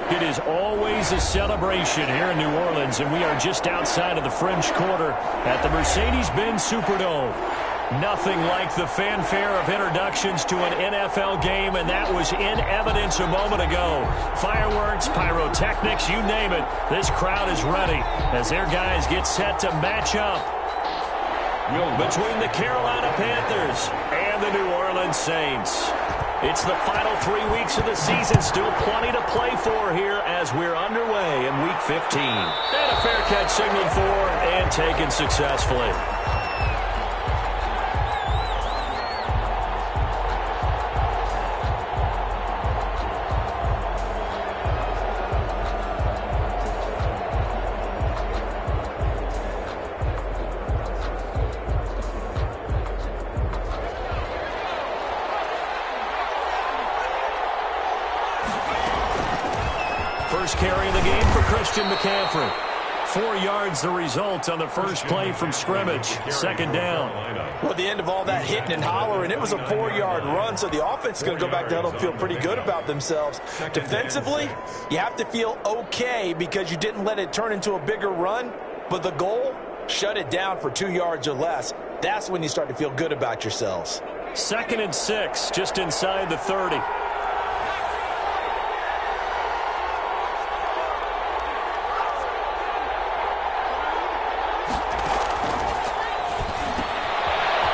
It is always a celebration here in New Orleans, and we are just outside of the French Quarter at the Mercedes-Benz Superdome. Nothing like the fanfare of introductions to an NFL game, and that was in evidence a moment ago. Fireworks, pyrotechnics, you name it. This crowd is ready as their guys get set to match up between the Carolina Panthers and the New Orleans Saints. It's the final 3 weeks of the season. Still plenty to play for here as we're underway in Week 15. And a fair catch signaled for and taken successfully. First carry of the game for Christian McCaffrey. 4 yards the result on the first play from scrimmage. Second down. Well, at the end of all that hitting and hollering, it was a 4-yard run, so the offense is going to go back down and feel pretty good about themselves. Defensively, you have to feel okay because you didn't let it turn into a bigger run, but the goal, shut it down for 2 yards or less. That's when you start to feel good about yourselves. 2nd and 6, just inside the 30.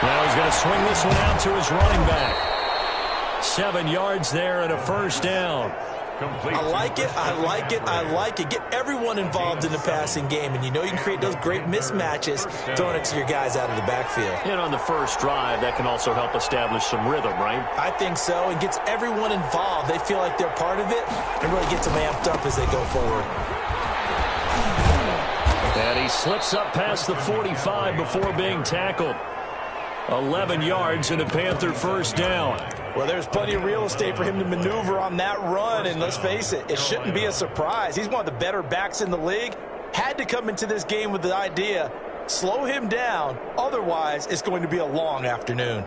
Now he's going to swing this one out to his running back. 7 yards there and a first down. I like it, I like it, I like it. Get everyone involved in the passing game, and you know you can create those great mismatches throwing it to your guys out of the backfield. And on the first drive, that can also help establish some rhythm, right? I think so. It gets everyone involved. They feel like they're part of it and really gets them amped up as they go forward. And he slips up past the 45 before being tackled. 11 yards and a Panther first down. Well, there's plenty of real estate for him to maneuver on that run, and let's face it, it shouldn't be a surprise. He's one of the better backs in the league. Had to come into this game with the idea, slow him down, otherwise it's going to be a long afternoon.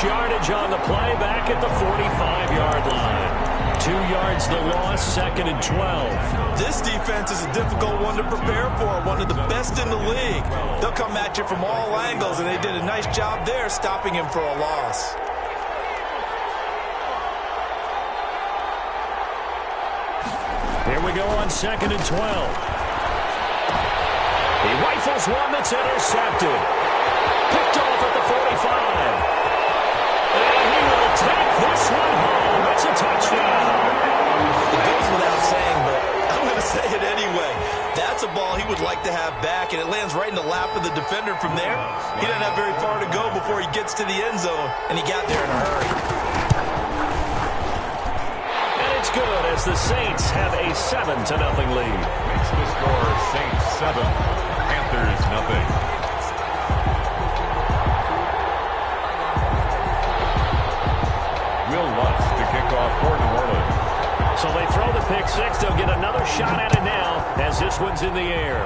Yardage on the play back at the 45-yard line. 2 yards the loss, 2nd and 12. This defense is a difficult one to prepare for, one of the best in the league. They'll come at you from all angles, and they did a nice job there stopping him for a loss. Here we go on 2nd and 12. He rifles one that's intercepted. Picked off at the 45. And he will take this one home. It's a touchdown. It goes without saying, but I'm going to say it anyway. That's a ball he would like to have back, and it lands right in the lap of the defender from there. He doesn't have very far to go before he gets to the end zone, and he got there in a hurry. And it's good as the Saints have a 7-0 lead. Makes the score Saints 7, Panthers nothing. To kick off for New Orleans. So they throw the pick six. They'll get another shot at it now as this one's in the air.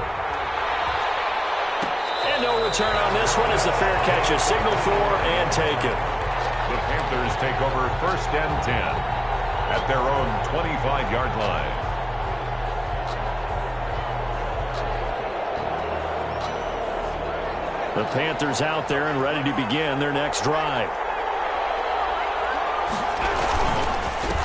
And no return on this one as the fair catch is signaled for and taken. The Panthers take over 1st and 10 at their own 25-yard line. The Panthers out there and ready to begin their next drive.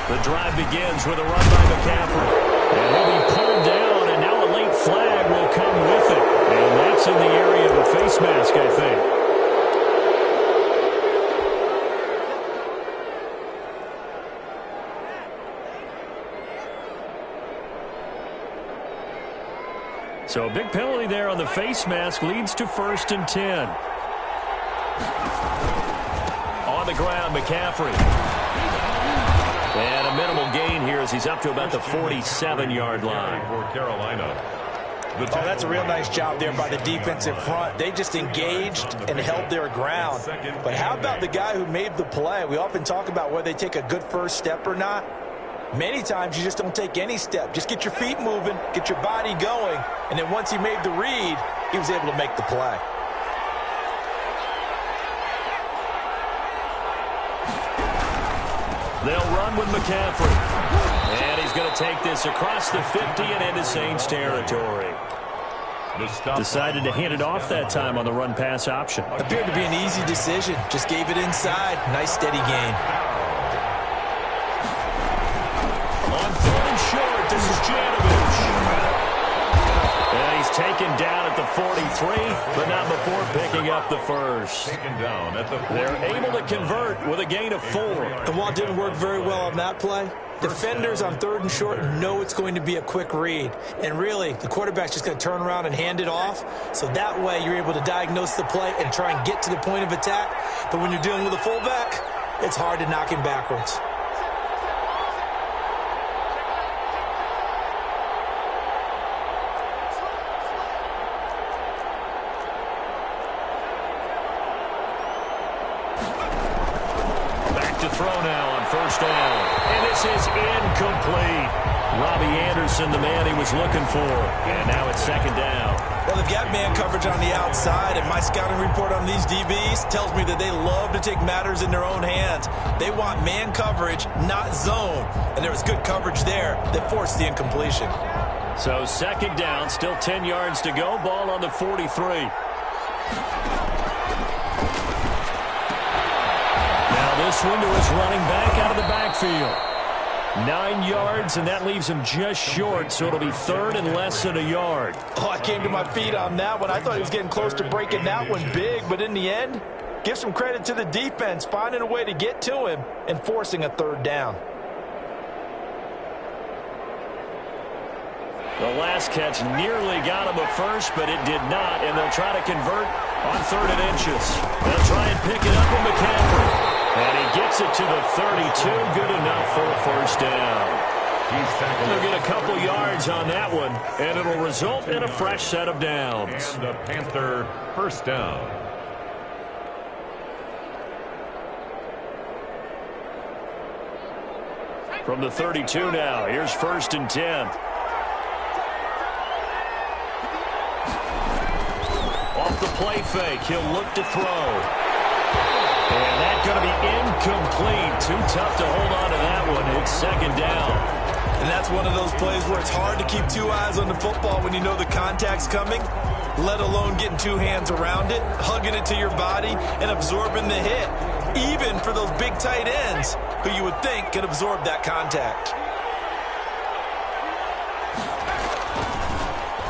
The drive begins with a run by McCaffrey. And he'll be pulled down, and now a late flag will come with it. And that's in the area of a face mask, I think. So a big penalty there on the face mask leads to 1st and 10. On the ground, McCaffrey. And a minimal gain here as he's up to about the 47-yard line. For Carolina. Oh, that's a real nice job there by the defensive front. They just engaged and held their ground. But how about the guy who made the play? We often talk about whether they take a good first step or not. Many times you just don't take any step. Just get your feet moving, get your body going, and then once he made the read, he was able to make the play. They'll run with McCaffrey. And he's going to take this across the 50 and into Saints territory. Decided to hand it off that time on the run-pass option. Appeared to be an easy decision. Just gave it inside. Nice, steady gain. On third and short, this is Janovich. And he's taken down at the 43, but not before picking up the first. They're able to convert with a gain of 4. And while it didn't work very well on that play, defenders on third and short know it's going to be a quick read. And really, the quarterback's just going to turn around and hand it off. So that way, you're able to diagnose the play and try and get to the point of attack. But when you're dealing with a fullback, it's hard to knock him backwards. To throw now on first down. And this is incomplete. Robbie Anderson, the man he was looking for. And now it's second down. Well, they've got man coverage on the outside, and my scouting report on these DBs tells me that they love to take matters in their own hands. They want man coverage, not zone. And there was good coverage there that forced the incompletion. So second down, still 10 yards to go. Ball on the 43. This window is running back out of the backfield. 9 yards, and that leaves him just short, so it'll be third and less than a yard. Oh, I came to my feet on that one. I thought he was getting close to breaking that one big, but in the end, give some credit to the defense, finding a way to get to him and forcing a third down. The last catch nearly got him a first, but it did not, and they'll try to convert on third and inches. They'll try and pick it up with McCaffrey. And he gets it to the 32. Good enough for a first down. They'll get a couple yards on that one, and it'll result in a fresh set of downs. And the Panther first down. From the 32 now, here's first and 10. Off the play fake, he'll look to throw. And that's going to be incomplete. Too tough to hold on to that one. It's second down. And that's one of those plays where it's hard to keep two eyes on the football when you know the contact's coming, let alone getting two hands around it, hugging it to your body, and absorbing the hit, even for those big tight ends who you would think could absorb that contact.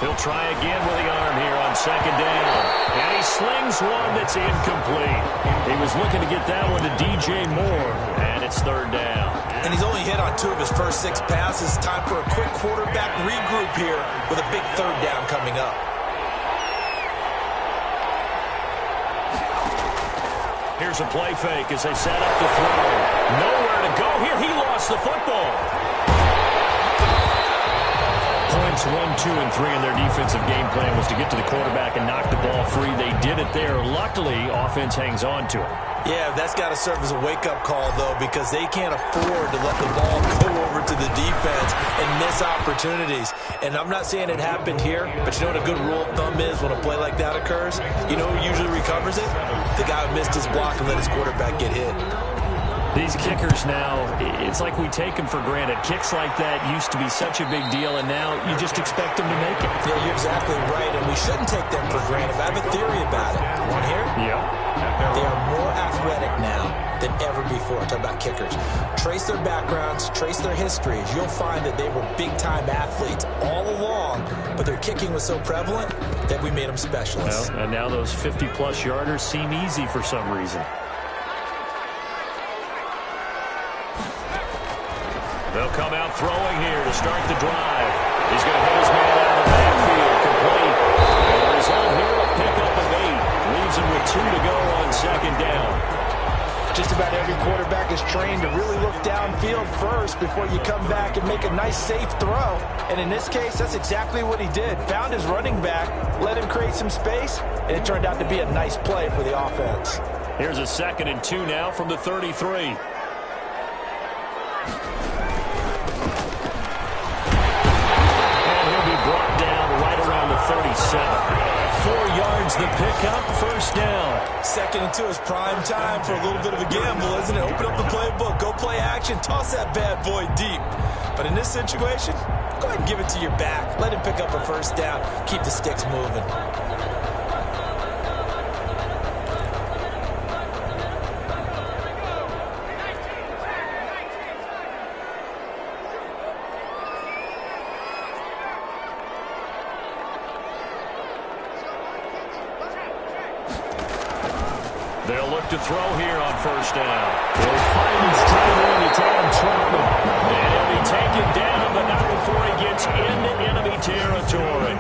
He'll try again with the arm here on second down. And he slings one that's incomplete. He was looking to get that one to DJ Moore, and it's third down. And he's only hit on 2 of his first 6 passes. Time for a quick quarterback regroup here with a big third down coming up. Here's a play fake as they set up the throw. Nowhere to go here. He lost the football. Points 1, 2, and 3 in their defensive game plan was to get to the quarterback and knock the ball free. They did it there. Luckily, offense hangs on to it. Yeah, that's got to serve as a wake-up call, though, because they can't afford to let the ball go over to the defense and miss opportunities. And I'm not saying it happened here, but you know what a good rule of thumb is when a play like that occurs? You know who usually recovers it? The guy who missed his block and let his quarterback get hit. These kickers now, it's like we take them for granted. Kicks like that used to be such a big deal, and now you just expect them to make it. Yeah, you're exactly right, and we shouldn't take them for granted. But I have a theory about it. Want to hear? Yeah. They are more athletic now than ever before. Talk about kickers. Trace their backgrounds, trace their histories. You'll find that they were big-time athletes all along, but their kicking was so prevalent that we made them specialists. Well, and now those 50-plus yarders seem easy for some reason. They'll come out throwing here to start the drive. He's going to hit his man out of the backfield, complete. And the result here, a pickup of 8. Leaves him with 2 to go on second down. Just about every quarterback is trained to really look downfield first before you come back and make a nice, safe throw. And in this case, that's exactly what he did. Found his running back, let him create some space, and it turned out to be a nice play for the offense. Here's a 2nd and 2 now from the 33. 4 yards the pickup, first down. Second into his prime time for a little bit of a gamble, isn't it? Open up the playbook, go play action, toss that bad boy deep. But in this situation, go ahead and give it to your back. Let him pick up a first down. Keep the sticks moving. They'll look to throw here on first down. He'll find his tight end. It's Adam Troutman. And he'll be taken down, but not before he gets into enemy territory.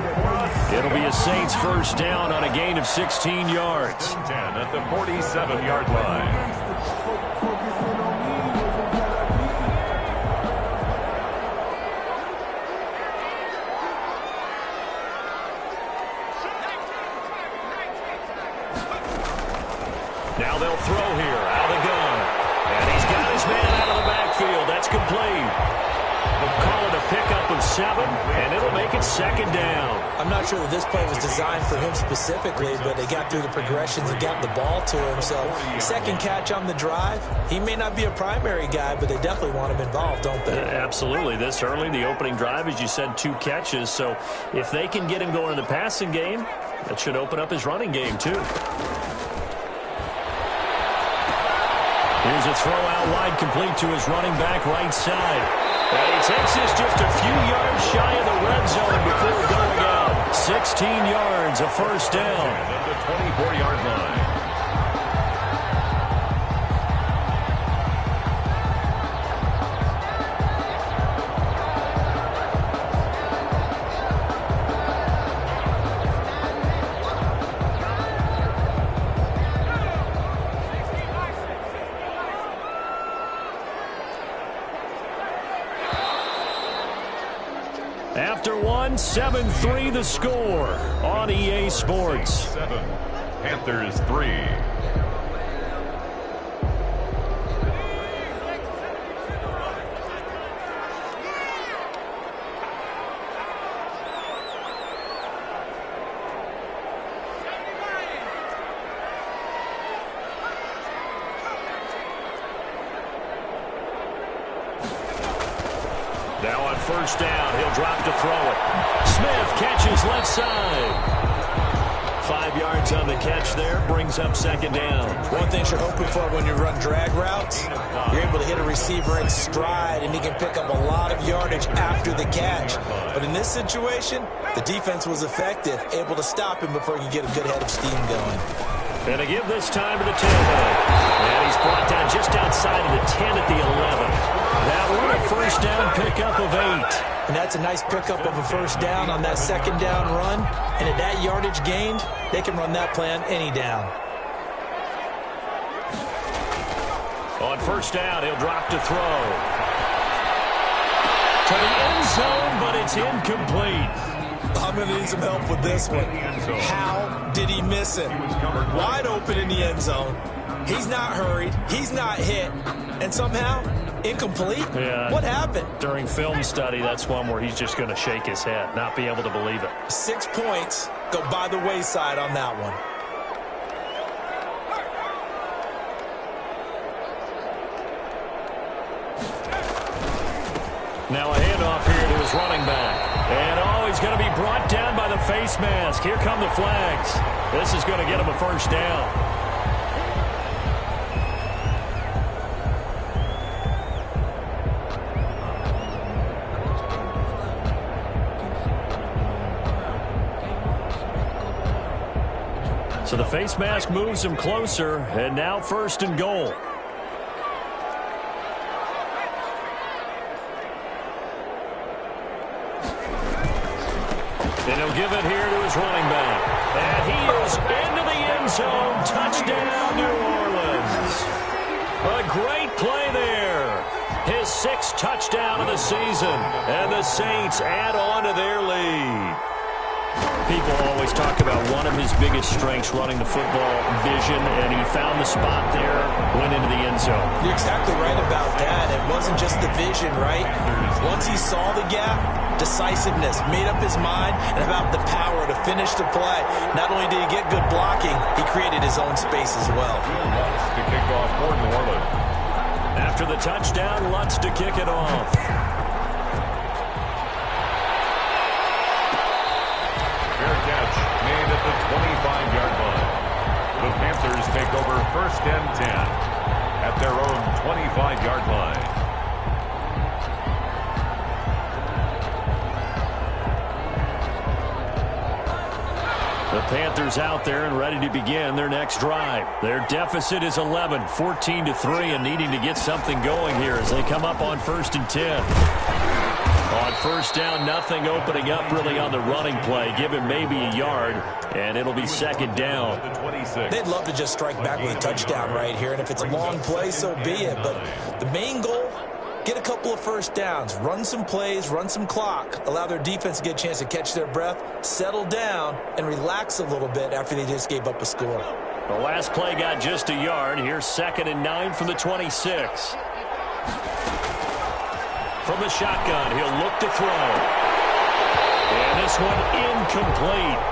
It'll be a Saints first down on a gain of 16 yards. 10 at the 47-yard line. Now they'll throw here out of the gun. And he's got his man out of the backfield. That's complete. They'll call it a pickup of 7, and it'll make it second down. I'm not sure that this play was designed for him specifically, but they got through the progressions and got the ball to him. So second catch on the drive. He may not be a primary guy, but they definitely want him involved, don't they? Absolutely. This early, the opening drive, as you said, 2 catches. So if they can get him going in the passing game, that should open up his running game too. Here's a throw out wide, complete to his running back right side. And he takes this just a few yards shy of the red zone before going out. 16 yards, a first down. At the 24-yard line. After 7-3 the score on EA Sports. 7, Panthers 3. Now on first down, he'll drop to throw it. Smith catches left side. 5 yards on the catch there, brings up second down. One thing you're hoping for when you run drag routes, you're able to hit a receiver in stride, and he can pick up a lot of yardage after the catch. But in this situation, the defense was effective, able to stop him before he could get a good head of steam going. And to give this time to the tailback. And he's brought down just outside of the 10 at the 11. That one a first down pickup of 8. And that's a nice pickup of a first down on that second down run. And at that yardage gained, they can run that play on any down. On first down, he'll drop to throw. To the end zone, but it's incomplete. I'm going to need some help with this one. How did he miss it? Wide open in the end zone. He's not hurried. He's not hit. And somehow, incomplete? Yeah. What happened? During film study, that's one where he's just going to shake his head, not be able to believe it. 6 points go by the wayside on that one. Now a handoff here to his running back. And he's going to be brought down by the face mask. Here come the flags. This is going to get him a first down. So the face mask moves him closer, and now first and goal. And he'll give it here to his running back. And he is into the end zone. Touchdown, New Orleans. A great play there. His 6th touchdown of the season. And the Saints add on to their lead. People always talk about one of his biggest strengths running the football, vision, and he found the spot there, went into the end zone. You're exactly right about that. It wasn't just the vision, right? Once he saw the gap, decisiveness, made up his mind, and about the power to finish the play. Not only did he get good blocking, he created his own space as well. To kick off for New Orleans. After the touchdown, Lutz to kick it off. Fair catch made at the 25-yard line. The Panthers take over 1st and 10 at their own 25-yard line. The Panthers out there and ready to begin their next drive. Their deficit is 11, 14-3, and needing to get something going here as they come up on 1st and 10. On 1st down, nothing opening up really on the running play. Give him maybe a yard, and it'll be 2nd down. They'd love to just strike back with a touchdown right here, and if it's a long play, so be it. But the main goal, get a couple of 1st downs, run some plays, run some clock, allow their defense to get a chance to catch their breath, settle down, and relax a little bit after they just gave up a score. The last play got just a yard. Here's 2nd and 9 from the 26. From the shotgun, he'll look to throw. And this one incomplete.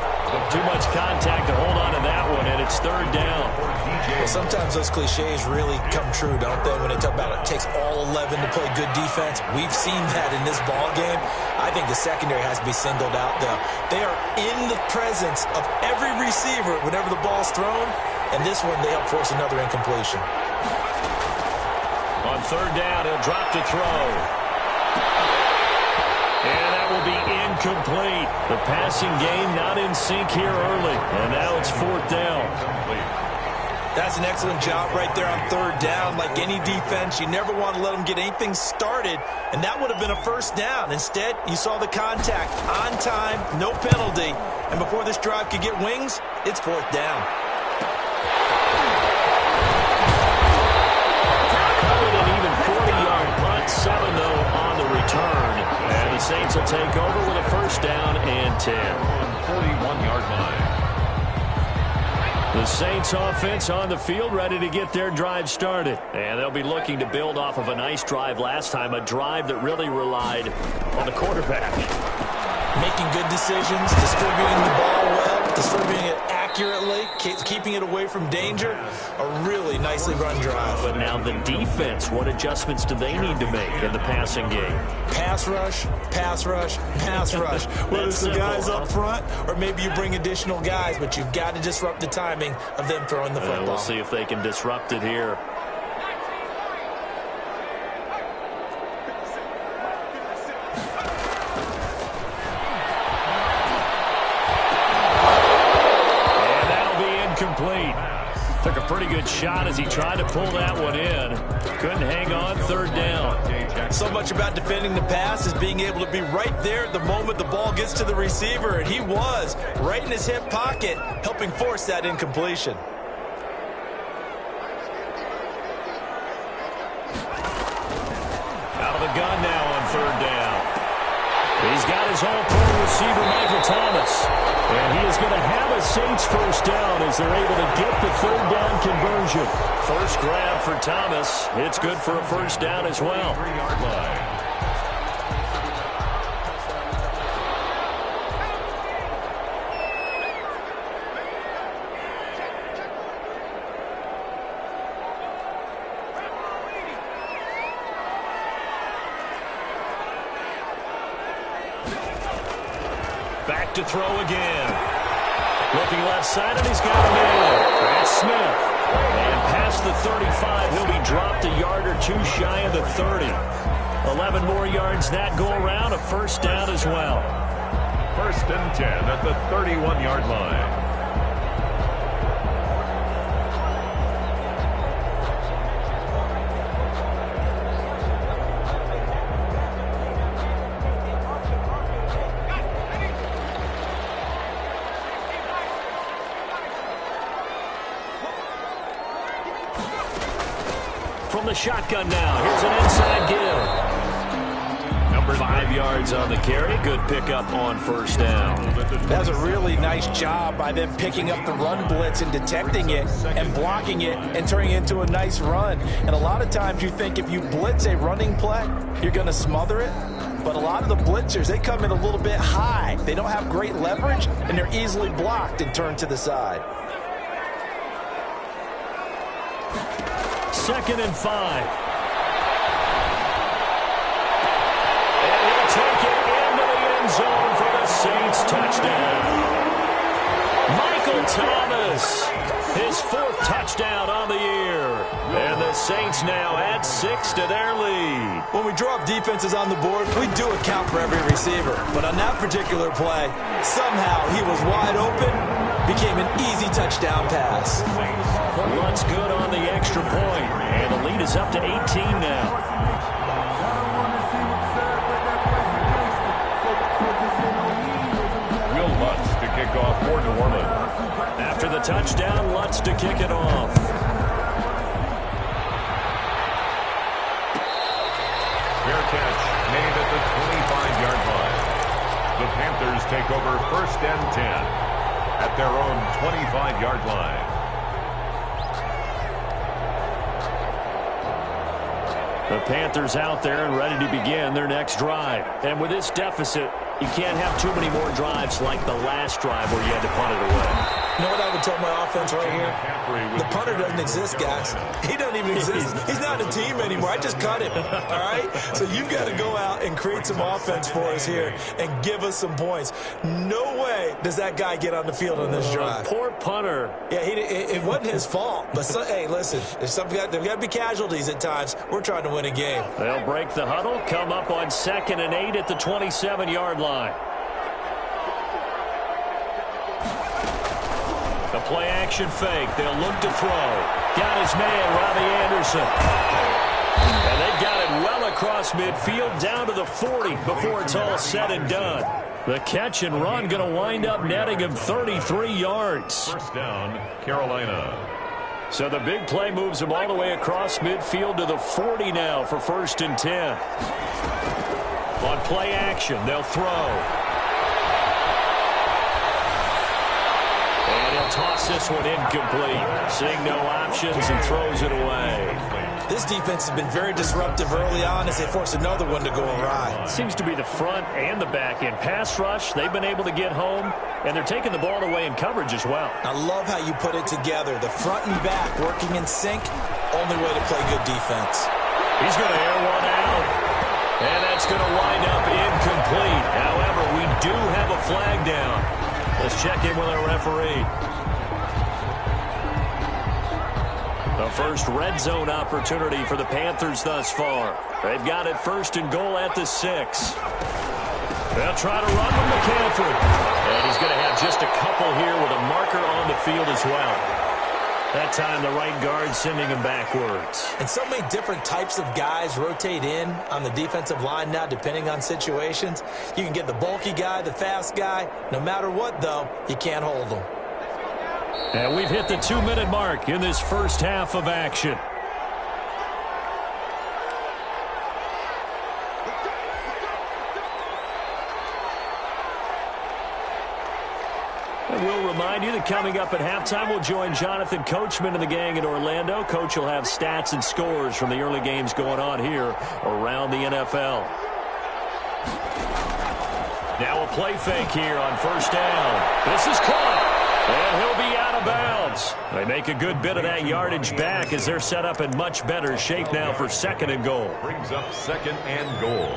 Too much contact to hold on to that one, and it's 3rd down. Well, sometimes those cliches really come true, don't they, when they talk about it takes all 11 to play good defense. We've seen that in this ball game. I think the secondary has to be singled out, though. They are in the presence of every receiver whenever the ball's thrown, and this one they help force another incompletion. On 3rd down, he'll drop to throw. And that will be incomplete. The passing game not in sync here early. And now it's 4th down. That's an excellent job right there on 3rd down. Like any defense, you never want to let them get anything started. And that would have been a 1st down. Instead, you saw the contact on time, no penalty. And before this drive could get wings, it's 4th down. Covered an even 40-yard punt, 7 though on the return. And the Saints will take over with a 1st down and 10. 41-yard line. The Saints offense on the field ready to get their drive started. And they'll be looking to build off of a nice drive last time, a drive that really relied on the quarterback. Making good decisions, distributing the ball well, distributing it accurately, keeping it away from danger. A really nicely run drive. But now the defense, what adjustments do they need to make in the passing game? Pass rush, pass rush, pass rush. Whether it's the guys up front or maybe you bring additional guys, but you've got to disrupt the timing of them throwing the football. We'll see if they can disrupt it here. Complete. Took a pretty good shot as he tried to pull that one in. Couldn't hang on. 3rd down. So much about defending the pass is being able to be right there at the moment the ball gets to the receiver, and he was right in his hip pocket, helping force that incompletion. Out of the gun now on 3rd down. He's got his all-pro receiver, Michael Thomas. And he is going to have a Saints 1st down as they're able to get the 3rd down conversion. First grab for Thomas. It's good for a 1st down as well. 3-yard line. Back to throw again. Looking left side, and he's got a man. That's Smith. And past the 35, he'll be dropped a yard or two shy of the 30. 11 more yards that go around, a 1st down as well. 1st and 10 at the 31-yard line. From the shotgun now, here's an inside give. Number 5 yards yards on the carry. Good pickup on first down. That was a really nice job by them picking up the run blitz and detecting it and blocking it and turning it into a nice run. And a lot of times you think if you blitz a running play, you're going to smother it. But a lot of the blitzers, they come in a little bit high. They don't have great leverage, and they're easily blocked and turned to the side. 2nd and 5. And he'll take it into the end zone for the Saints touchdown. Michael Thomas, his 4th touchdown on the year. And the Saints now add 6 to their lead. When we draw up defenses on the board, we do account for every receiver. But on that particular play, somehow he was wide open, became an easy touchdown pass. Luntz good on the extra point, and the lead is up to 18 now. Will Lutz to kick off for New Orleans. After the touchdown, Lutz to kick it off. Fair catch made at the 25-yard line. The Panthers take over 1st and 10 at their own 25-yard line. The Panthers out there and ready to begin their next drive. And with this deficit, you can't have too many more drives like the last drive where you had to punt it away. You know what I would tell my offense right here? The punter doesn't exist, guys. He doesn't even exist. He's not a team anymore. I just cut him, all right? So you've got to go out and create some offense for us here and give us some points. No way does that guy get on the field on this drive. Poor punter. Yeah, it wasn't his fault. But, hey, listen, there's got to be casualties at times. We're trying to win a game. They'll break the huddle, come up on 2nd and 8 at the 27-yard line. The play-action fake. They'll look to throw. Got his man, Robbie Anderson. And they've got it well across midfield down to the 40 before it's all said and done. The catch and run going to wind up netting him 33 yards. 1st down, Carolina. So the big play moves him all the way across midfield to the 40 now for 1st and 10. On play action, they'll throw. And he'll toss this one incomplete. Seeing no options and throws it away. This defense has been very disruptive early on as they force another one to go awry. Seems to be the front and the back end. Pass rush, they've been able to get home, and they're taking the ball away in coverage as well. I love how you put it together. The front and back working in sync, only way to play good defense. He's going to air one out, and that's going to wind up incomplete. However, we do have a flag down. Let's check in with our referee. The first red zone opportunity for the Panthers thus far. They've got it 1st and goal at the 6. They'll try to run with McCaffrey. And he's going to have just a couple here with a marker on the field as well. That time the right guard sending him backwards. And so many different types of guys rotate in on the defensive line now depending on situations. You can get the bulky guy, the fast guy. No matter what, though, you can't hold them. And we've hit the 2-minute mark in this first half of action. And we'll remind you that coming up at halftime, we'll join Jonathan Coachman and the gang in Orlando. Coach will have stats and scores from the early games going on here around the NFL. Now a play fake here on 1st down. This is caught. And he'll be out of bounds. They make a good bit of that yardage back as they're set up in much better shape now for 2nd and goal. Brings up 2nd and goal.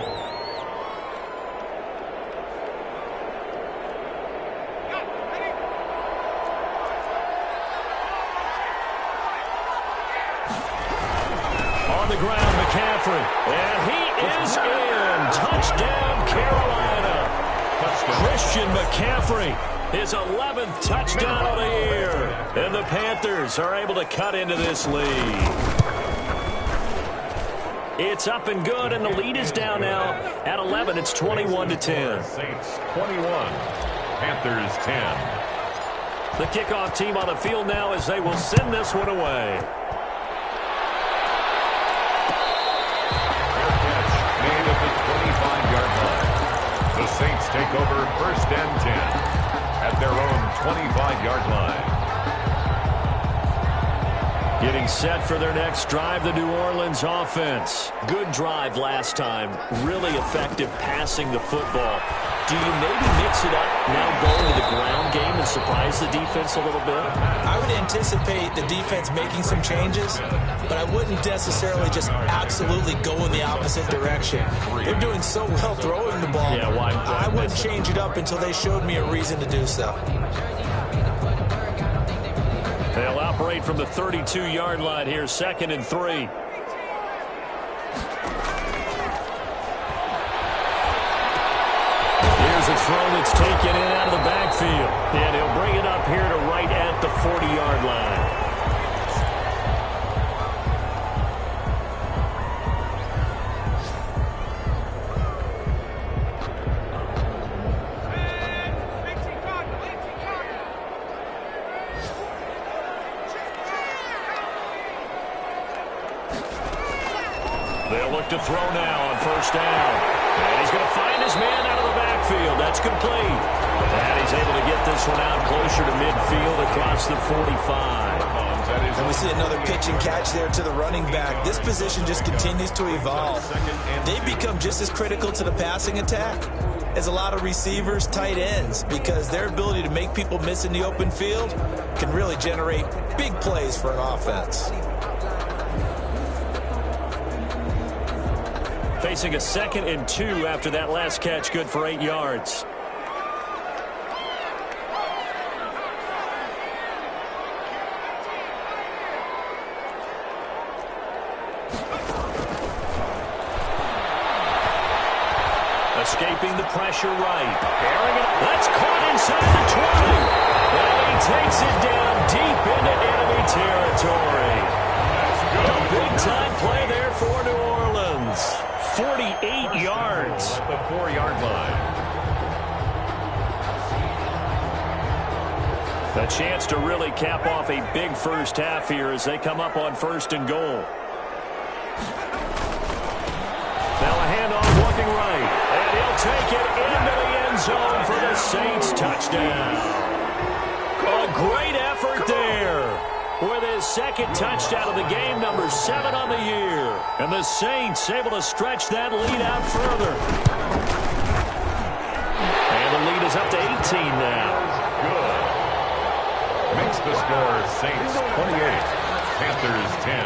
On the ground, McCaffrey. And he is in. Touchdown, Carolina. Christian McCaffrey. His 11th touchdown of the year. And the Panthers are able to cut into this lead. It's up and good, and the lead is down now at 11. It's 21-10. Saints 21, Panthers 10. The kickoff team on the field now as they will send this one away. Fair catch made at the 25-yard line. Saints take over 1st and 10 at their own 25-yard line. Getting set for their next drive, the New Orleans offense. Good drive last time. Really effective passing the football. Do you maybe mix it up now going to the ground game and surprise the defense a little bit? I would anticipate the defense making some changes, but I wouldn't necessarily just absolutely go in the opposite direction. They're doing so well throwing the ball. Yeah, why I wouldn't change it up until they showed me a reason to do so. They'll operate from the 32-yard line here, 2nd and 3. Here's a throw that's taken in out of the backfield. And he'll bring it up here to right at the 40-yard line. They'll look to throw now on 1st down. And he's going to find his man out of the backfield. That's complete. And he's able to get this one out closer to midfield across the 45. And we see another pitch and catch there to the running back. This position just continues to evolve. They become just as critical to the passing attack as a lot of receivers, tight ends, because their ability to make people miss in the open field can really generate big plays for an offense. Facing a 2nd and 2 after that last catch, good for 8 yards. Escaping the pressure right. That's caught inside the 20. And he takes it down deep into enemy territory. A big-time play there for New Orleans. 48 yards. At the 4-yard line. A chance to really cap off a big first half here as they come up on 1st and goal. Now a handoff looking right. And he'll take it into the end zone for the Saints touchdown. A great effort there. With his 2nd touchdown of the game, number 7 on the year. And the Saints able to stretch that lead out further. And the lead is up to 18 now. Good. Makes the score Saints 28, Panthers 10.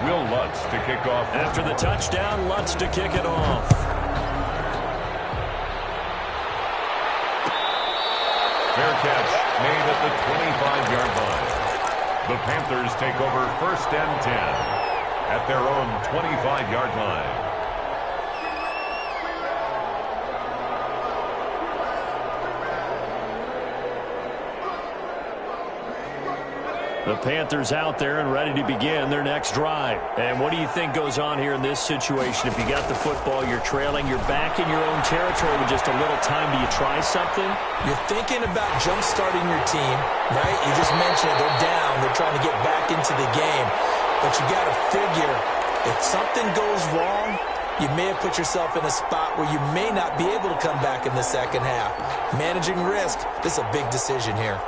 Will Lutz to kick off. After the touchdown, Lutz to kick it off. Fair catch made at the 25-yard line. The Panthers take over 1st and 10 at their own 25-yard line. The Panthers out there and ready to begin their next drive. And what do you think goes on here in this situation? If you got the football, you're trailing, you're back in your own territory with just a little time. Do you try something? You're thinking about jump-starting your team, right? You just mentioned it. They're down. They're trying to get back into the game. But you got to figure, if something goes wrong, you may have put yourself in a spot where you may not be able to come back in the second half. Managing risk, this is a big decision here.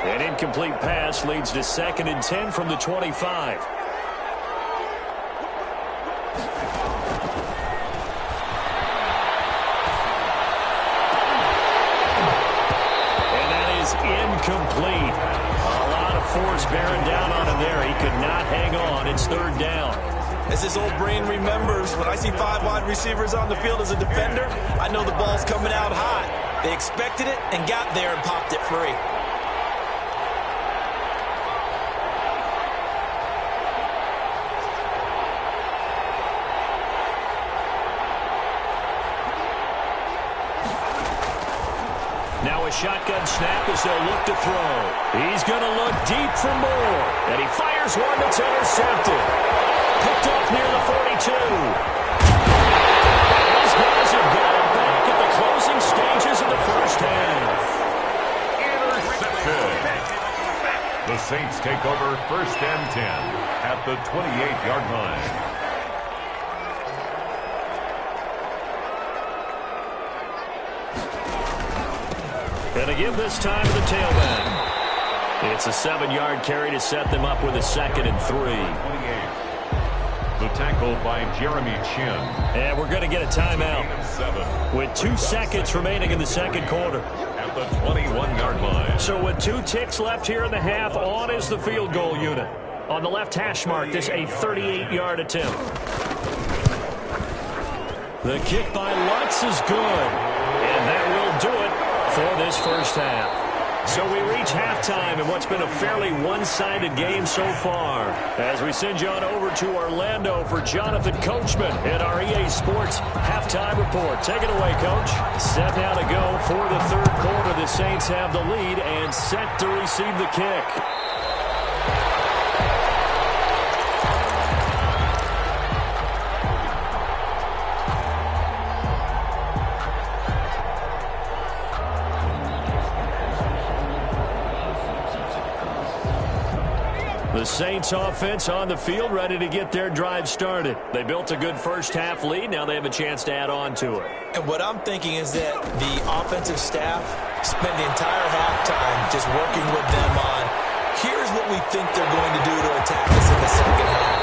An incomplete pass leads to 2nd and 10 from the 25. And that is incomplete. A lot of force bearing down on him there. He could not hang on. It's 3rd down. As his old brain remembers, when I see 5 wide receivers on the field as a defender, I know the ball's coming out hot. They expected it and got there and popped it free. Now a shotgun snap as they'll look to throw. He's going to look deep for more. And he fires one that's intercepted. Picked off near the 42. These guys have got it back at the closing stages of the first half. Intercepted. The The Saints take over 1st and 10 at the 28-yard line. And to give this time to the tailback. It's a 7-yard carry to set them up with a 2nd and 3. 28. The tackle by Jeremy Chin. And we're going to get a timeout with 2 seconds remaining in the second quarter. At the 21-yard line. So with 2 ticks left here in the half, on is the field goal unit. On the left hash mark, this a 38-yard attempt. The kick by Lutz is good. And that will do it for this first half. So we reach halftime in what's been a fairly one-sided game so far. As we send you on over to Orlando for Jonathan Coachman at our EA Sports Halftime Report. Take it away, Coach. Set now to go for the third quarter. The Saints have the lead and set to receive the kick. The Saints offense on the field, ready to get their drive started. They built a good first half lead. Now they have a chance to add on to it. And what I'm thinking is that the offensive staff spent the entire halftime just working with them on, here's what we think they're going to do to attack us in the second half.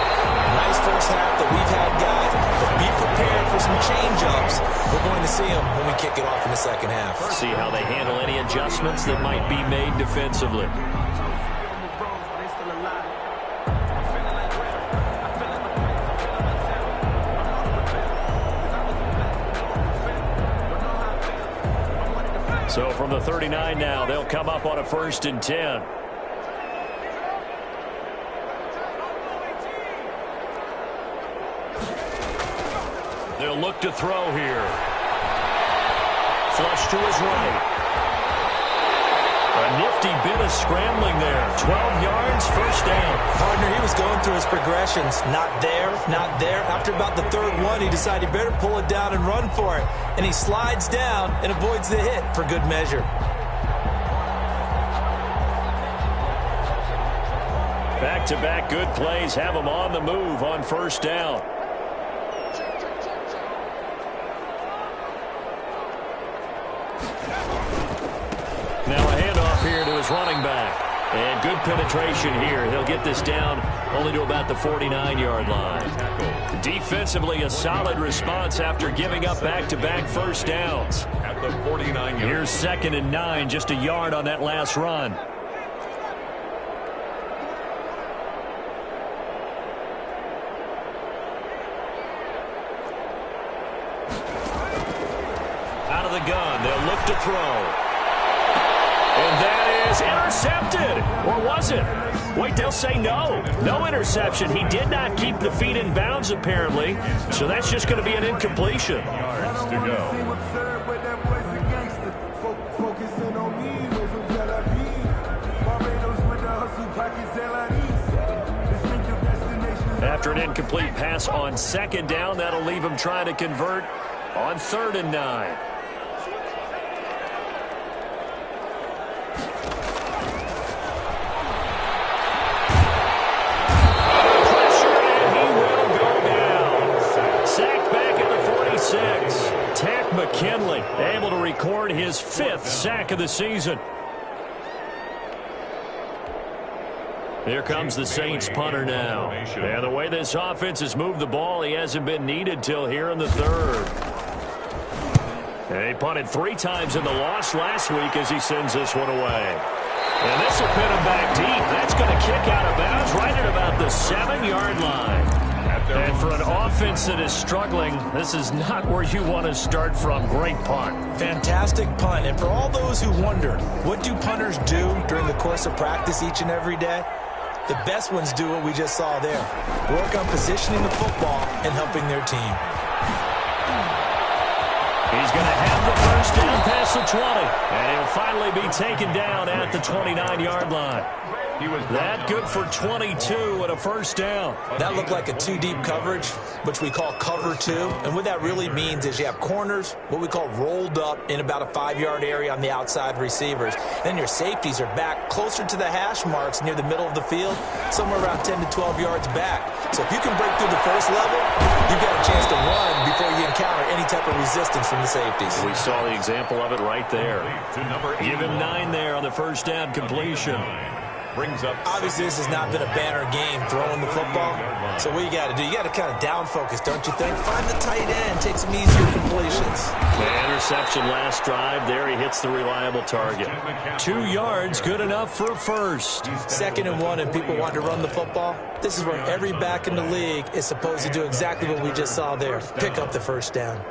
Nice first half that we've had, guys, but be prepared for some change-ups. We're going to see them when we kick it off in the second half. See how they handle any adjustments that might be made defensively. So from the 39 now, they'll come up on a 1st and 10. They'll look to throw here. Flush to his right. A nifty bit of scrambling there. 12 yards, first down. Partner, he was going through his progressions. Not there, not there. After about the third one, he decided he better pull it down and run for it. And he slides down and avoids the hit for good measure. Back-to-back good plays have him on the move on first down. Now a handoff here to his running back. And good penetration here. He'll get this down only to about the 49-yard line. Defensively, a solid response after giving up back-to-back first downs. At the 49-yard. Here's 2nd and 9, just a yard on that last run. Out of the gun, they'll look to throw. And that is intercepted. Or was it? Wait, they'll say no. No interception. He did not keep the feet in bounds, apparently. So that's just going to be an incompletion. Yards to go. After an incomplete pass on 2nd down, that'll leave him trying to convert on 3rd and 9. McKinley able to record his 5th sack of the season. Here comes the Saints punter now. And the way this offense has moved the ball, he hasn't been needed till here in the 3rd. And he punted 3 times in the loss last week as he sends this one away. And this will pin him back deep. That's going to kick out of bounds right at about the 7-yard line. And for an offense that is struggling, this is not where you want to start from. Great punt. Fantastic punt. And for all those who wonder, what do punters do during the course of practice each and every day? The best ones do what we just saw there. Work on positioning the football and helping their team. He's going to have the first down past the 20. And he'll finally be taken down at the 29-yard line. He was that good for 22 and a first down. That looked like a two-deep coverage, which we call cover two. And what that really means is you have corners, what we call rolled up in about a 5-yard area on the outside receivers. Then your safeties are back closer to the hash marks near the middle of the field, somewhere around 10 to 12 yards back. So if you can break through the first level, you've got a chance to run before you encounter any type of resistance from the safeties. We saw the example of it right there. Give him 9 there on the first down completion. Brings up. Obviously, this has not been a banner game throwing the football. So what you got to do, you got to kind of down focus, don't you think? Find the tight end, take some easier completions. The interception last drive. There he hits the reliable target. 2 yards, good enough for a first. 2nd and 1, and people want to run the football. This is where every back in the league is supposed to do exactly what we just saw there. Pick up the first down.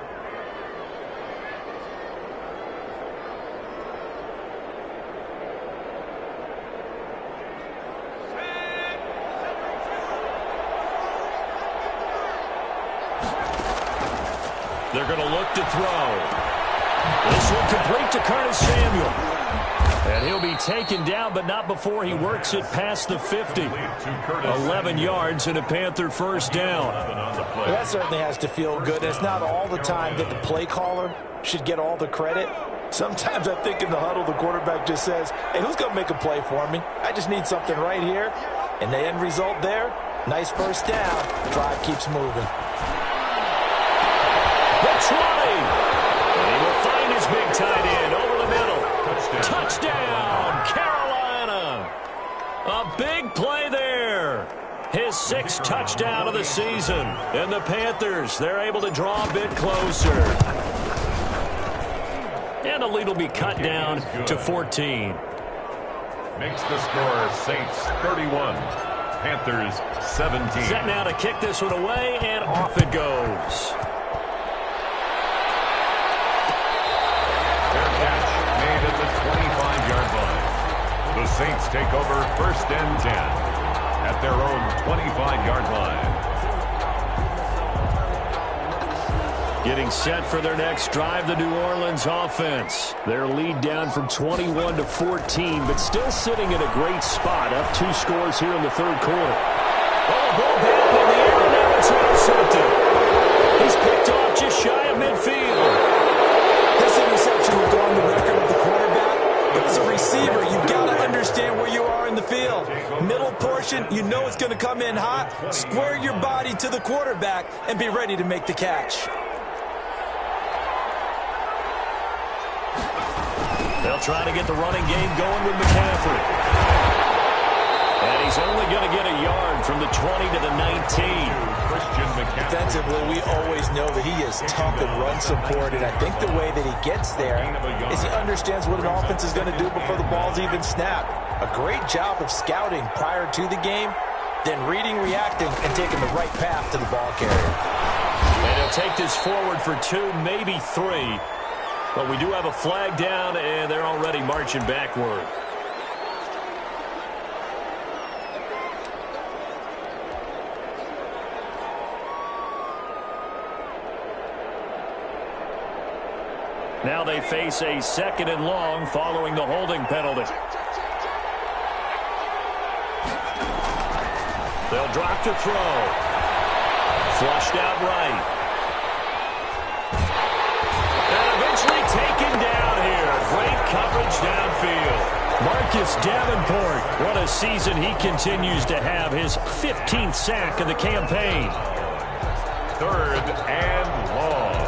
They're going to look to throw. This one complete to Curtis Samuel. And he'll be taken down, but not before he works it past the 50. 11 yards and a Panther first down. Well, that certainly has to feel good. It's not all the time that the play caller should get all the credit. Sometimes I think in the huddle, the quarterback just says, hey, who's going to make a play for me? I just need something right here. And the end result there, nice first down. Drive keeps moving. The 20. And he will find his big tight end over the middle. Touchdown, Carolina. A big play there. His 6th touchdown of the season. And the Panthers, they're able to draw a bit closer. And the lead will be cut down to 14. Makes the score Saints 31, Panthers 17. Set now to kick this one away, and off it goes. Fair catch made at the 25-yard line. The Saints take over 1st and 10 at their own 25-yard line. Getting set for their next drive, the New Orleans offense. Their lead down from 21 to 14, but still sitting in a great spot. Up 2 scores here in the 3rd quarter. Oh, a ball back in the air, and now it's intercepted. He's picked off just shy of midfield. This interception will go on the record of the quarterback. But as a receiver, you've got to understand where you are in the field. Middle portion, you know it's going to come in hot. Square your body to the quarterback and be ready to make the catch. They'll try to get the running game going with McCaffrey. And he's only going to get a yard from the 20 to the 19. Defensively, we always know that he is tough and run support, and I think the way that he gets there is he understands what an offense is going to do before the ball's even snapped. A great job of scouting prior to the game, then reading, reacting, and taking the right path to the ball carrier. And he'll take this forward for 2, maybe 3. But we do have a flag down, and they're already marching backward. Now they face a 2nd and long following the holding penalty. They'll drop to throw. Flushed out right. Taken down here. Great coverage downfield. Marcus Davenport. What a season he continues to have. His 15th sack of the campaign. 3rd and long.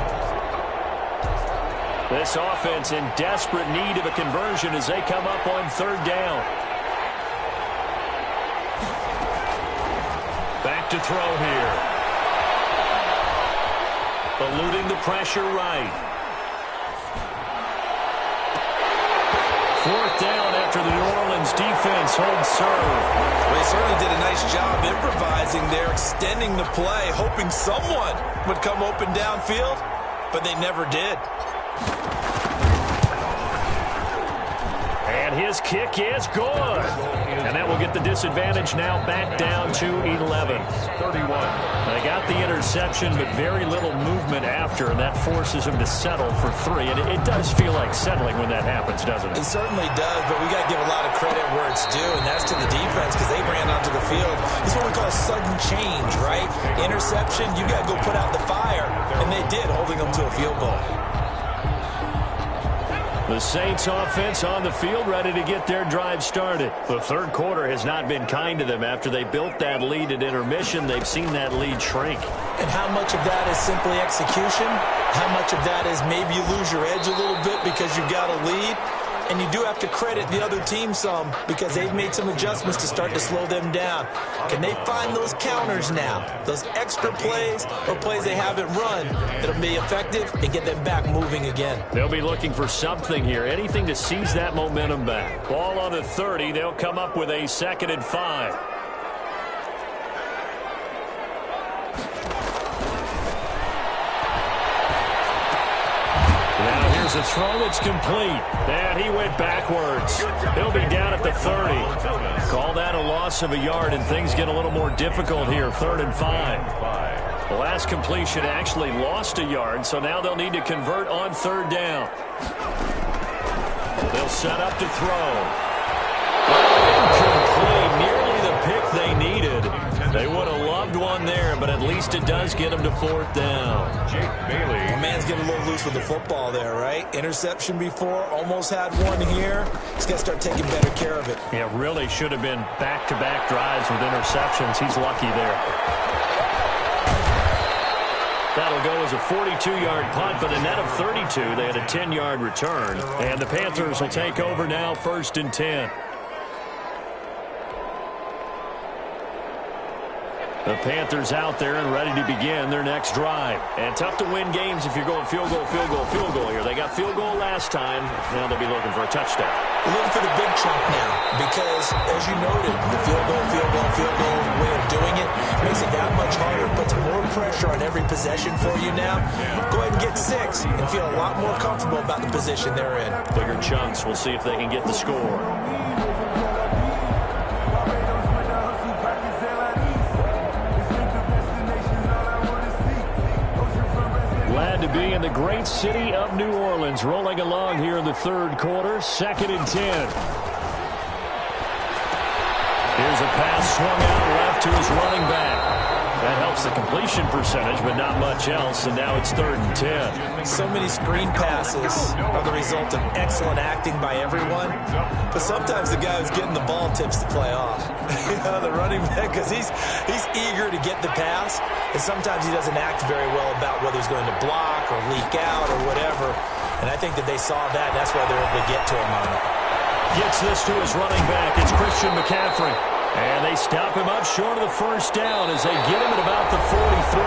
This offense in desperate need of a conversion as they come up on 3rd down. Back to throw here. Eluding the pressure right. 4th down after the New Orleans defense holds serve. Well, they certainly did a nice job improvising there, extending the play, hoping someone would come open downfield, but they never did. And his kick is good. And that will get the disadvantage now back down to 11. 31. They got the interception, but very little movement after, and that forces him to settle for 3. And it does feel like settling when that happens, doesn't it? It certainly does, but we got to give a lot of credit where it's due, and that's to the defense because they ran onto the field. This is what we call sudden change, right? Interception, you got to go put out the fire, and they did, holding them to a field goal. The Saints offense on the field, ready to get their drive started. The third quarter has not been kind to them. After they built that lead at intermission, they've seen that lead shrink. And how much of that is simply execution? How much of that is maybe you lose your edge a little bit because you've got a lead? And you do have to credit the other team some because they've made some adjustments to start to slow them down. Can they find those counters now, those extra plays or plays they haven't run that'll be effective and get them back moving again? They'll be looking for something here, anything to seize that momentum back. Ball on the 30, they'll come up with a 2nd and 5. A throw that's complete. And he went backwards. He'll be down at the 30. Call that a loss of a yard, and things get a little more difficult here. 3rd and 5. The last completion actually lost a yard, so now they'll need to convert on 3rd down. They'll set up to throw. Incomplete. Nearly the pick they needed. They would have loved one there, but at least it does get them to 4th down. Jake Bailey. The man's getting a little loose with the football there, right? Interception before, almost had one here. He's got to start taking better care of it. Yeah, really should have been back-to-back drives with interceptions. He's lucky there. That'll go as a 42-yard punt, but a net of 32. They had a 10-yard return. And the Panthers will take over now, 1st and 10. The Panthers out there and ready to begin their next drive. And tough to win games if you're going field goal, field goal, field goal here. They got field goal last time. Now they'll be looking for a touchdown. We're looking for the big chunk now because, as you noted, the field goal way of doing it makes it that much harder, puts more pressure on every possession for you now. Go ahead and get 6 and feel a lot more comfortable about the position they're in. Bigger chunks. We'll see if they can get the score. Glad to be in the great city of New Orleans, rolling along here in the 3rd quarter, 2nd and 10. Here's a pass swung out left to his running back. That helps the completion percentage, but not much else, and now it's 3rd and 10. So many screen passes are the result of excellent acting by everyone, but sometimes the guy who's getting the ball tips the play off. The running back, because he's eager to get the pass, and sometimes he doesn't act very well about whether he's going to block or leak out or whatever, and I think that they saw that, and that's why they're able to get to him on it. Gets this to his running back. It's Christian McCaffrey. And they stop him up short of the 1st down as they get him at about the 43.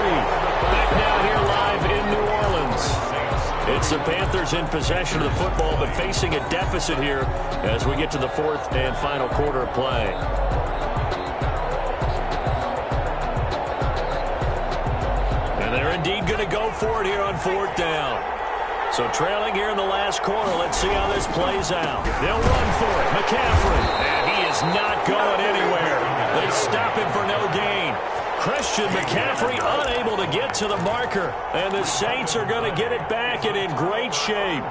Back now here live in New Orleans. It's the Panthers in possession of the football, but facing a deficit here as we get to the 4th and final quarter of play. And they're indeed going to go for it here on 4th down. So trailing here in the last quarter, let's see how this plays out. They'll run for it. McCaffrey, and he is not going anywhere. They stop him for no gain. Christian McCaffrey unable to get to the marker, and the Saints are going to get it back and in great shape.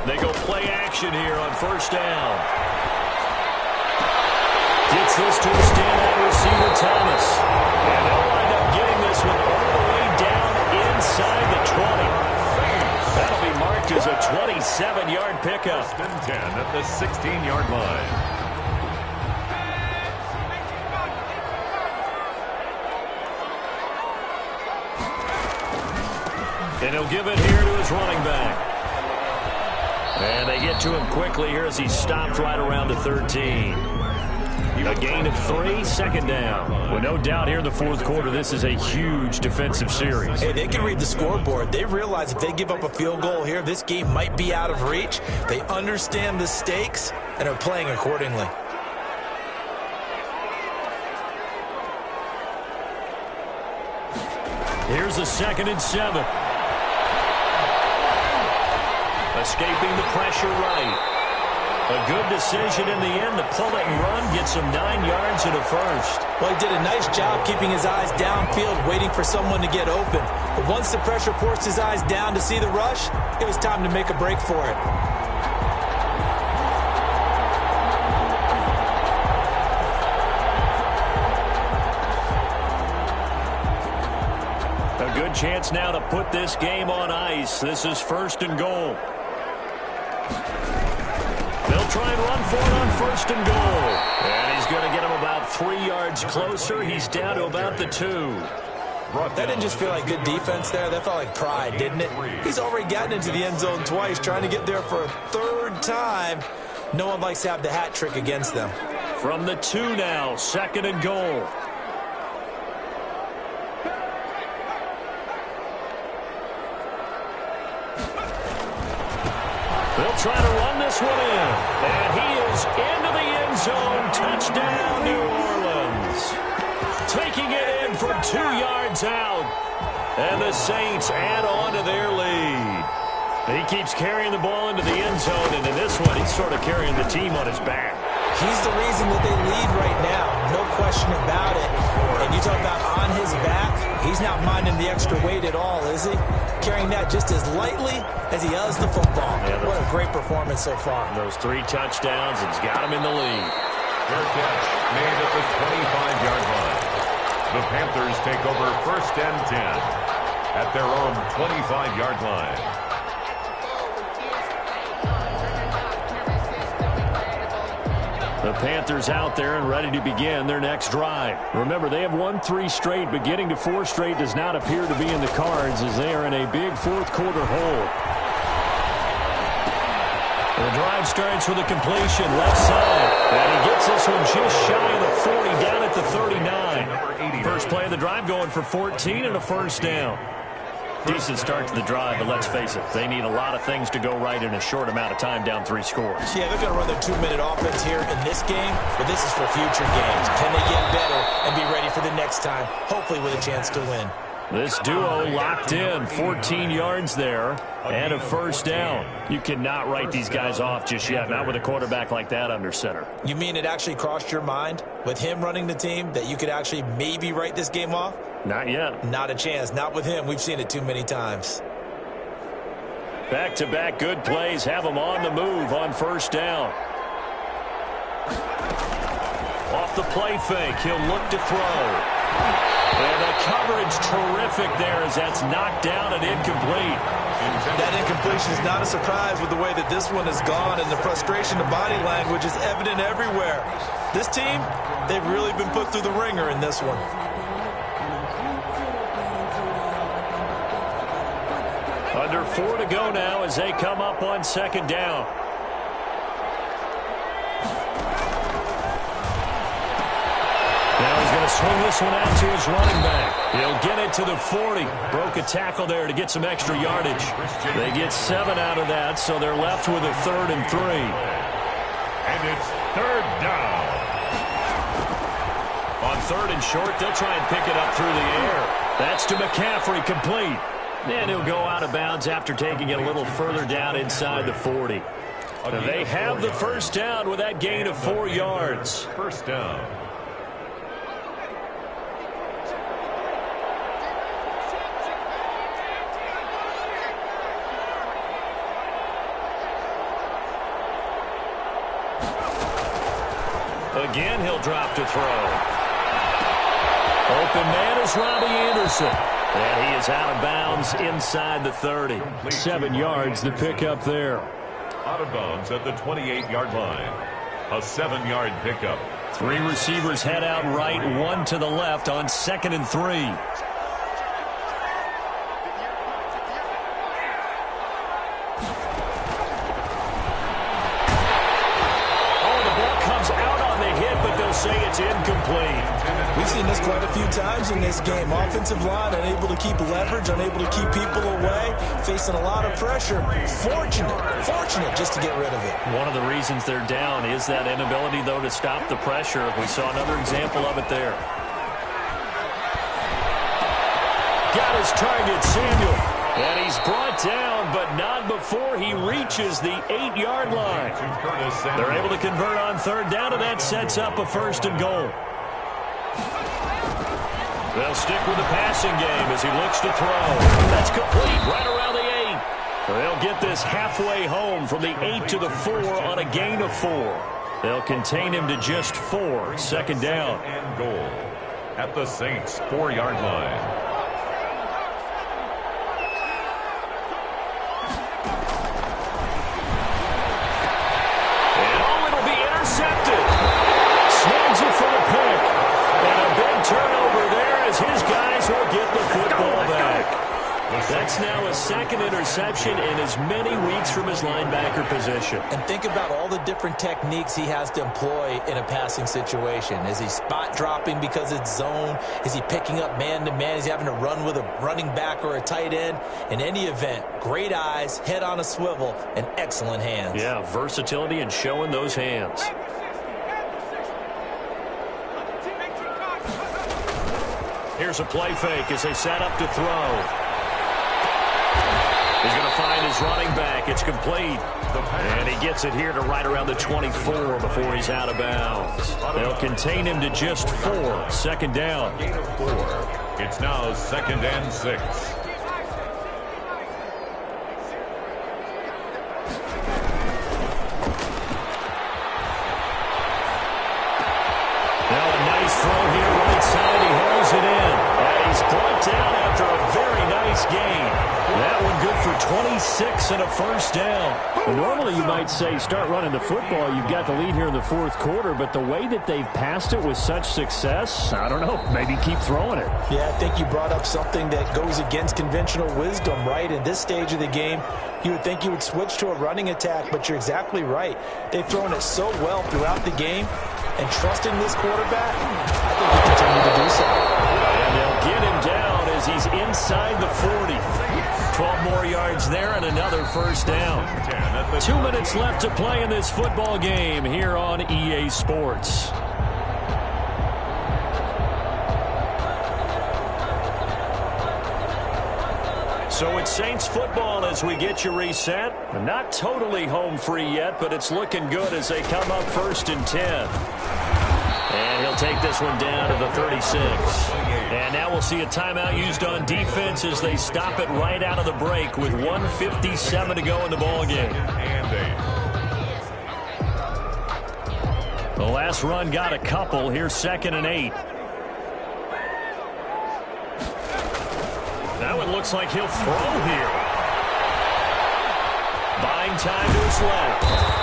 They go play action here on 1st down. Gets this to a standout receiver, Thomas. And they'll wind up getting this one all the way down inside the 20. That'll be marked as a 27-yard pickup. 1st and 10 at the 16-yard line. And he'll give it here to his running back. And they get to him quickly here as he stopped right around the 13. A gain of 3, 2nd down. Well, no doubt here in the 4th quarter, this is a huge defensive series. Hey, they can read the scoreboard. They realize if they give up a field goal here, this game might be out of reach. They understand the stakes, and are playing accordingly. Here's a 2nd and 7. Escaping the pressure right. A good decision in the end to pull it and run, get some 9 yards and a first. Well, he did a nice job keeping his eyes downfield, waiting for someone to get open. But once the pressure forced his eyes down to see the rush, it was time to make a break for it. A good chance now to put this game on ice. This is 1st and goal. They'll try and run for it on 1st and goal. And he's going to get him about 3 yards closer. He's down to about the 2. That didn't just feel like good defense there. That felt like pride, didn't it? He's already gotten into the end zone twice, trying to get there for a 3rd time. No one likes to have the hat trick against them. From the 2 now, 2nd and goal. They'll try to run this one in. And he is into the end zone. Touchdown, New Orleans. Taking it in from 2 yards out. And the Saints add on to their lead. He keeps carrying the ball into the end zone. And in this one, he's sort of carrying the team on his back. He's the reason that they lead right now. No question about it. And you talk about on his back. He's not minding the extra weight at all, is he? Carrying that just as lightly as he does the football. Yeah, what a great performance so far. Those 3 touchdowns, it's got him in the lead. Fair catch made at the 25-yard line. The Panthers take over 1st and 10 at their own 25-yard line. The Panthers out there and ready to begin their next drive. Remember, they have won 3 straight, but getting to 4 straight does not appear to be in the cards as they are in a big 4th quarter hole. The drive starts with a completion left side. And he gets this one just shy of the 40 down at the 39. First play of the drive going for 14 and a 1st down. Decent start to the drive, but let's face it, they need a lot of things to go right in a short amount of time down 3 scores. Yeah, they're going to run their 2-minute offense here in this game, but this is for future games. Can they get better and be ready for the next time, hopefully with a chance to win? This duo locked in, 14 yards there, and a 1st down. You cannot write these guys off just yet, not with a quarterback like that under center. You mean it actually crossed your mind with him running the team that you could actually maybe write this game off? Not yet. Not a chance. Not with him. We've seen it too many times. Back-to-back good plays have him on the move on 1st down. Off the play fake, he'll look to throw. And the coverage terrific there as that's knocked down and incomplete. That incompletion is not a surprise with the way that this one has gone, and the frustration of body language is evident everywhere. This team, they've really been put through the ringer in this one. Under 4 to go now as they come up on 2nd down. Now he's going to swing this one out to his running back. He'll get it to the 40. Broke a tackle there to get some extra yardage. They get 7 out of that, so they're left with a 3rd and 3. And it's 3rd down. On 3rd and short, they'll try and pick it up through the air. That's to McCaffrey, complete. And he'll go out of bounds after taking it a little further down inside the 40. They have the 1st down with that gain of 4 yards. 1st down. Again, he'll drop to throw. Open man is Robbie Anderson. And he is out of bounds inside the 30. 7 yards the pickup there. Out of bounds at the 28-yard line. A 7-yard pickup. 3 receivers head out right, 1 to the left on 2nd and 3. Say it's incomplete. We've seen this quite a few times in this game. Offensive line unable to keep leverage, unable to keep people away, facing a lot of pressure. Fortunate just to get rid of it. One of the reasons they're down is that inability, though, to stop the pressure. We saw another example of it there. Got his target, Samuel. And he's brought down, but not before he reaches the 8-yard line. They're able to convert on third down, and that sets up a 1st and goal. They'll stick with the passing game as he looks to throw. That's complete right around the 8. They'll get this halfway home from the 8 to the 4 on a gain of 4. They'll contain him to just 4. 2nd down. And goal at the Saints' 4-yard line. His guys will get the football back. That's now a 2nd interception in as many weeks from his linebacker position. And think about all the different techniques he has to employ in a passing situation. Is he spot dropping because it's zone? Is he picking up man-to-man? Is he having to run with a running back or a tight end? In any event, great eyes, head on a swivel, and excellent hands. Yeah, versatility and showing those hands. Here's a play fake as they set up to throw. He's going to find his running back. It's complete. And he gets it here to right around the 24 before he's out of bounds. They'll contain him to just 4. 2nd down. Gain of 4. It's now 2nd and 6. Now a nice throw here right side. He hauls it in. And he's brought down after a very nice gain. That one good for 26 and a 1st down. Well, normally you might say start running the football. You've got the lead here in the 4th quarter, but the way that they've passed it with such success, I don't know, maybe keep throwing it. Yeah, I think you brought up something that goes against conventional wisdom, right? In this stage of the game, you would think you would switch to a running attack, but you're exactly right. They've thrown it so well throughout the game, and trusting this quarterback, I think he continue to do so. And they'll get him down as he's inside the 40. 12 more yards there and another 1st down. 2 minutes left to play in this football game here on EA Sports. So it's Saints football as we get you reset. Not totally home free yet, but it's looking good as they come up 1st and 10. And he'll take this one down to the 36. And now we'll see a timeout used on defense as they stop it right out of the break with 1:57 to go in the ballgame. The last run got a couple. Here's 2nd and 8. Now it looks like he'll throw here. Buying time to his left.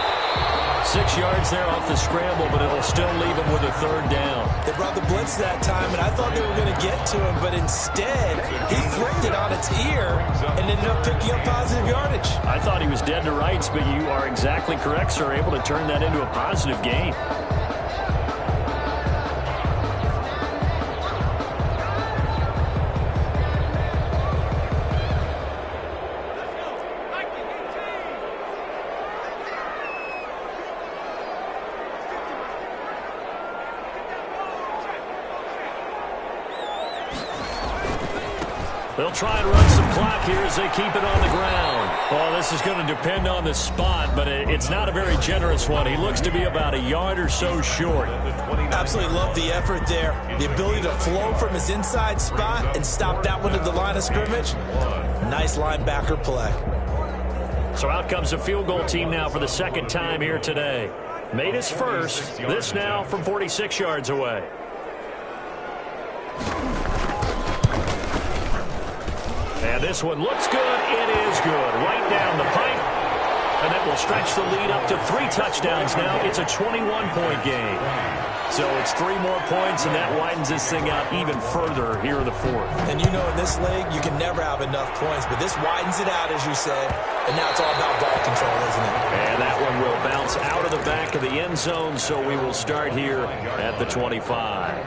6 yards there off the scramble, but it'll still leave him with a 3rd down. They brought the blitz that time, and I thought they were going to get to him, but instead, he flipped it on its ear and ended up picking up positive yardage. I thought he was dead to rights, but you are exactly correct, sir, able to turn that into a positive gain. They'll try and run some clock here as they keep it on the ground. Well, this is going to depend on the spot, but it's not a very generous one. He looks to be about a yard or so short. Absolutely love the effort there. The ability to flow from his inside spot and stop that one at the line of scrimmage. Nice linebacker play. So out comes a field goal team now for the 2nd time here today. Made his first. This now from 46 yards away. And this one looks good. It is good. Right down the pipe. And that will stretch the lead up to 3 touchdowns now. It's a 21-point game. So it's 3 more points, and that widens this thing out even further here in the 4th. And you know in this league, you can never have enough points, but this widens it out, as you said. And now it's all about ball control, isn't it? And that one will bounce out of the back of the end zone, so we will start here at the 25.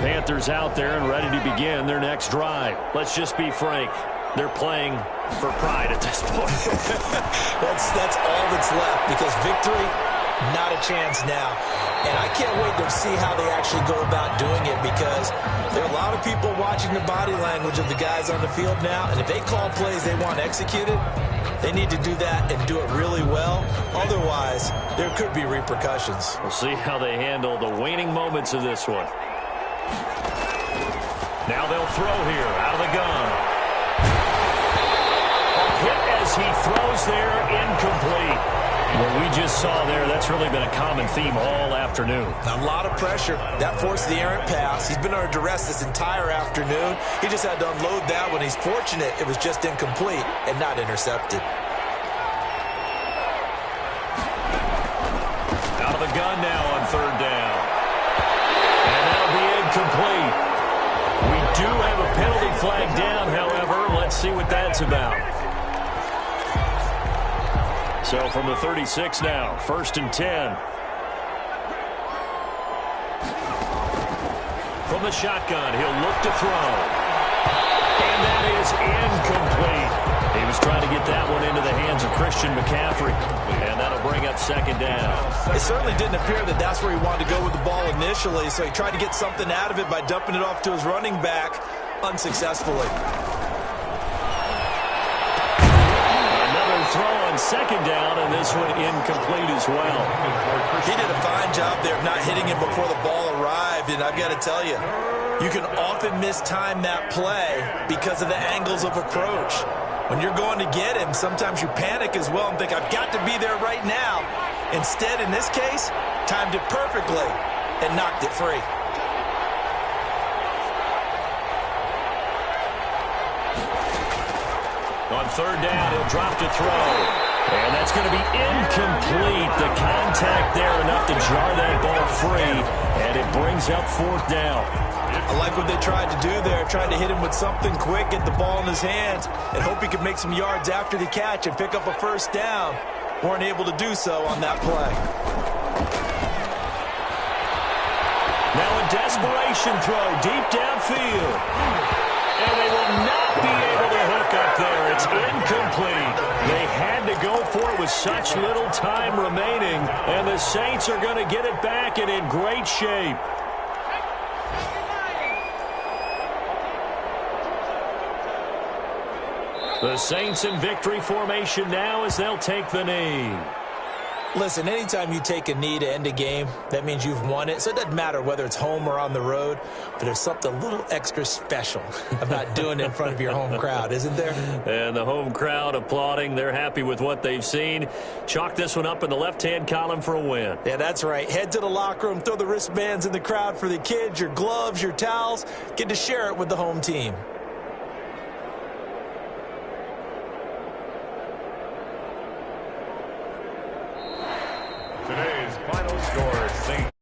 Panthers out there and ready to begin their next drive. Let's just be frank. They're playing for pride at this point. That's all that's left, because victory, not a chance now. And I can't wait to see how they actually go about doing it, because there are a lot of people watching the body language of the guys on the field now, and if they call plays they want executed, they need to do that and do it really well. Otherwise, there could be repercussions. We'll see how they handle the waning moments of this one. Now they'll throw here out of the gun. Hit as he throws there, incomplete. What we just saw there, that's really been a common theme all afternoon. A lot of pressure. That forced the errant pass. He's been under duress this entire afternoon. He just had to unload that one. He's fortunate it was just incomplete and not intercepted. Out of the gun now on third down. And that'll be incomplete. We do have a penalty flag down, however. Let's see what that's about. So from the 36 now, 1st and 10. From the shotgun, he'll look to throw. And that is incomplete. He was trying to get that one into the hands of Christian McCaffrey. And that'll bring up 2nd down. It certainly didn't appear that that's where he wanted to go with the ball initially, so he tried to get something out of it by dumping it off to his running back unsuccessfully. Throw on 2nd down, and this one incomplete as well. He did a fine job there of not hitting him before the ball arrived, and I've got to tell you, you can often mistime that play because of the angles of approach. When you're going to get him, sometimes you panic as well and think, I've got to be there right now. Instead, in this case, timed it perfectly and knocked it free. On 3rd down, he'll drop to throw. And that's going to be incomplete. The contact there enough to jar that ball free. And it brings up 4th down. I like what they tried to do there. Tried to hit him with something quick, get the ball in his hands, and hope he could make some yards after the catch and pick up a 1st down. Weren't able to do so on that play. Now a desperation throw deep downfield. And they will not be able to hook up there. It's incomplete. They had to go for it with such little time remaining. And the Saints are going to get it back and in great shape. The Saints in victory formation now as they'll take the knee. Listen, anytime you take a knee to end a game, that means you've won it. So it doesn't matter whether it's home or on the road, but there's something a little extra special about doing it in front of your home crowd, isn't there? And the home crowd applauding. They're happy with what they've seen. Chalk this one up in the left-hand column for a win. Yeah, that's right. Head to the locker room, throw the wristbands in the crowd for the kids, your gloves, your towels. Get to share it with the home team.